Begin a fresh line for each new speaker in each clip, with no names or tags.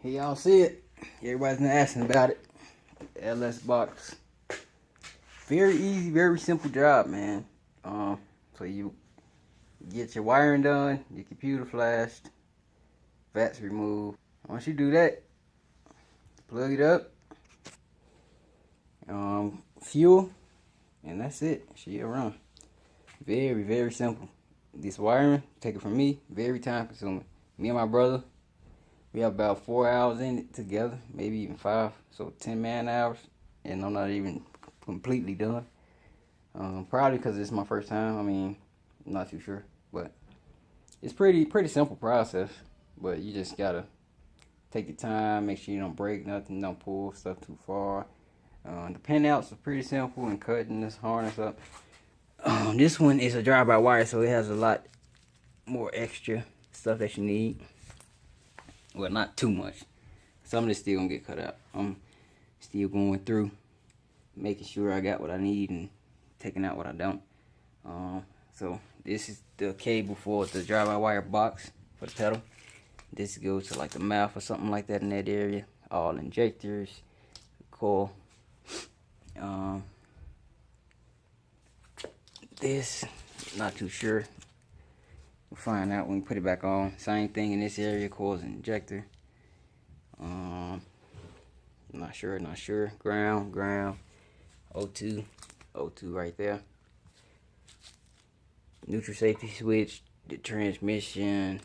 Here y'all see it. Everybody's been asking about it. LS box. Very easy, very simple job, man. So you get your wiring done, your computer flashed, vats removed. Once you do that, plug it up, fuel, and that's it. She'll run. Very, very simple. This wiring, take it from me, very time consuming. Me and my brother, we have about 4 hours in it together, maybe even 5, so 10 man hours, and I'm not even completely done. Probably because it's my first time. I mean, I'm not too sure, but it's pretty simple process. But you just gotta take your time, make sure you don't break nothing, don't pull stuff too far. The pinouts are pretty simple in cutting this harness up. This one is a drive-by-wire, so it has a lot more extra stuff that you need. Well, not too much. Some of this still gonna get cut out. I'm still going through, making sure I got what I need and taking out what I don't. So this is the cable for the drive-by-wire box for the pedal. This goes to like the mouth or something like that in that area. All injectors, coil. This, not too sure. We'll find out when we put it back on. Same thing in this area, coils and injector. Not sure. Ground. O2 right there. Neutral safety switch, the transmission,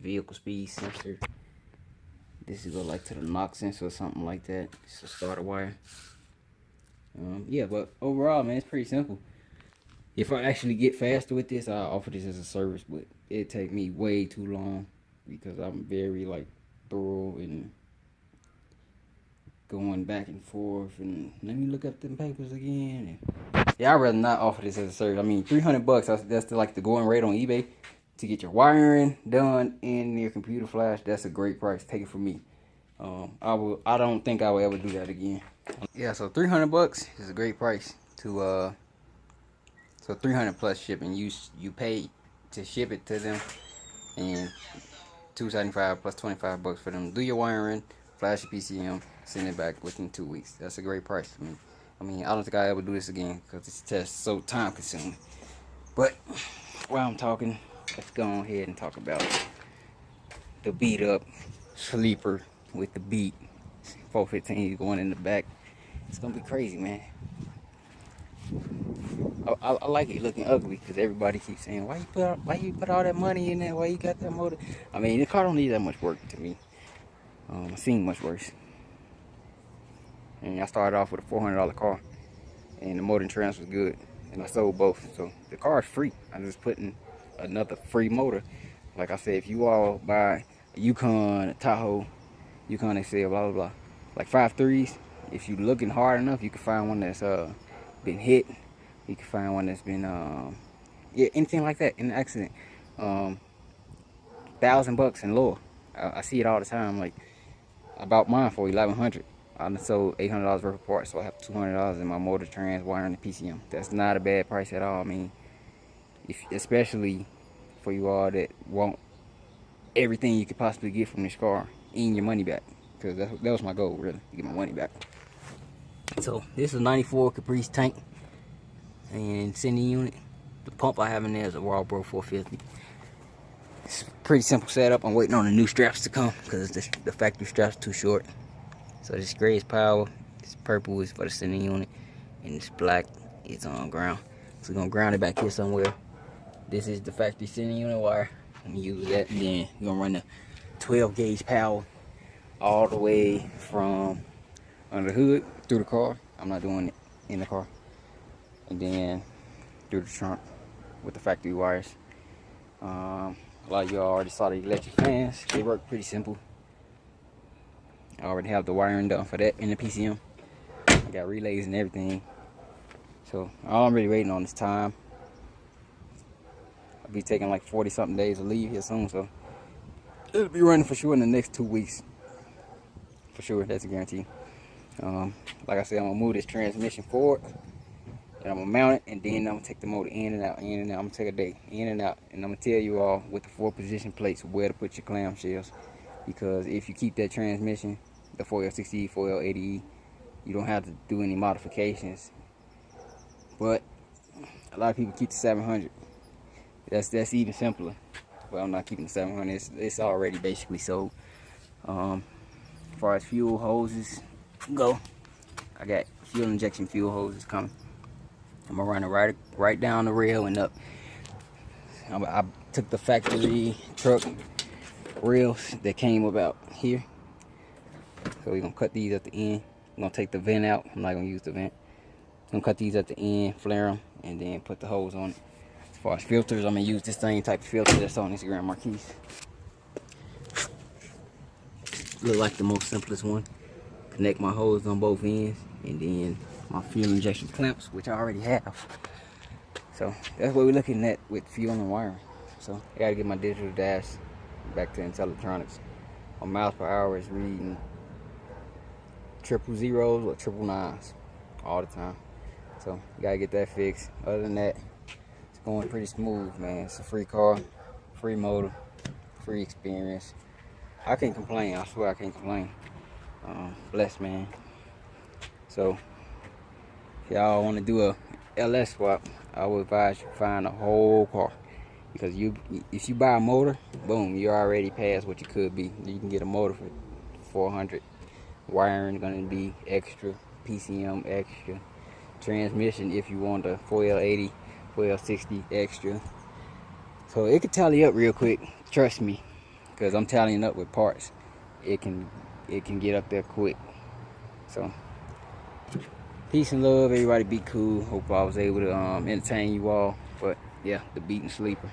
vehicle speed sensor. This is go like to the knock sensor or something like that. It's a starter wire. Yeah, but overall, man, it's pretty simple. If I actually get faster with this, I'll offer this as a service, but it take me way too long because I'm very like thorough and going back and forth. And let me look up them papers again. Yeah, I'd rather not offer this as a service. I mean, $300, that's like the going rate on eBay to get your wiring done and your computer flash. That's a great price. Take it from me. I don't think I will ever do that again. Yeah, so $300 is a great price to so 300 plus shipping. You pay to ship it to them, and $275 plus $25 for them. Do your wiring, flash your PCM, send it back within 2 weeks. That's a great price for me. I mean, I don't think I'll ever do this again because it's just so time consuming. But while I'm talking, let's go ahead and talk about the beat up sleeper with the beat 415 going in the back. It's gonna be crazy, man. I like it looking ugly because everybody keeps saying, why you put all that money in there? Why you got that motor? I mean, the car don't need that much work to me. I've seen much worse. And I started off with a $400 car, and the motor and trans was good, and I sold both. So the car is free. I'm just putting another free motor. Like I said, if you all buy a Yukon, a Tahoe, Yukon XL, blah blah blah, like 5.3s, if you're looking hard enough, you can find one that's been hit. You can find one that's been yeah, anything like that in an accident. $1,000 and lower. I see it all the time. Like, I bought mine for $1,100. I sold $800 worth of parts, so I have $200 in my motor, trans, wiring, and PCM. That's not a bad price at all. I mean, especially for you all that want everything you could possibly get from this car and your money back, because that was my goal, really, to get my money back. So this is a 94 Caprice tank and sending unit. The pump I have in there is a Walbro 450. It's a pretty simple setup. I'm waiting on the new straps to come because the factory straps too short. So this gray is power, this purple is for the sending unit, and this black is on ground. So we're gonna ground it back here somewhere. This is the factory sending unit wire. I'm gonna use that, and then we're gonna run the 12 gauge power all the way from under the hood through the car. I'm not doing it in the car. And then through the trunk with the factory wires. A lot of y'all already saw the electric fans. They work pretty simple. I already have the wiring done for that in the PCM. I got relays and everything. So all I'm really waiting on is time. I'll be taking like 40 something days to leave here soon, so it'll be running for sure in the next 2 weeks. For sure, that's a guarantee. Like I said, I'm gonna move this transmission forward, and I'm gonna mount it, and then I'm gonna take the motor in and out. I'm gonna take a day in and out, and I'm gonna tell you all with the 4 position plates where to put your clamshells. because if you keep that transmission, the 4L60E, 4L80E, you don't have to do any modifications. But a lot of people keep the 700. That's even simpler. Well, I'm not keeping the 700. It's already basically sold. As far as fuel hoses go, I got fuel injection fuel hoses coming. I'm gonna run it right down the rail and up. I took the factory truck rails that came about here. So we're gonna cut these at the end. I'm gonna take the vent out. I'm not gonna use the vent. I'm gonna cut these at the end, flare them, and then put the hose on it. As far as filters, I'm gonna use this same type of filter that's on this Grand Marquis. Look like the most simplest one. Connect my hose on both ends, and then my fuel injection clamps, which I already have. So that's what we're looking at with fuel and wiring. So I gotta get my digital dash back to Intellitronics. My miles per hour is reading 000s or 999s all the time. So you gotta get that fixed. Other than that, it's going pretty smooth, man. It's a free car, free motor, free experience. I can't complain. I swear I can't complain. Blessed, man. So if y'all want to do a LS swap, I would advise you find a whole car, because if you buy a motor, boom, you're already past what you could be. You can get a motor for 400. Wiring gonna be extra, PCM extra, transmission if you want a 4L80, 4L60 extra. So it could tally up real quick. Trust me, because I'm tallying up with parts. It can get up there quick. So peace and love, everybody. Be cool. Hope I was able to entertain you all. But yeah, the beating sleeper.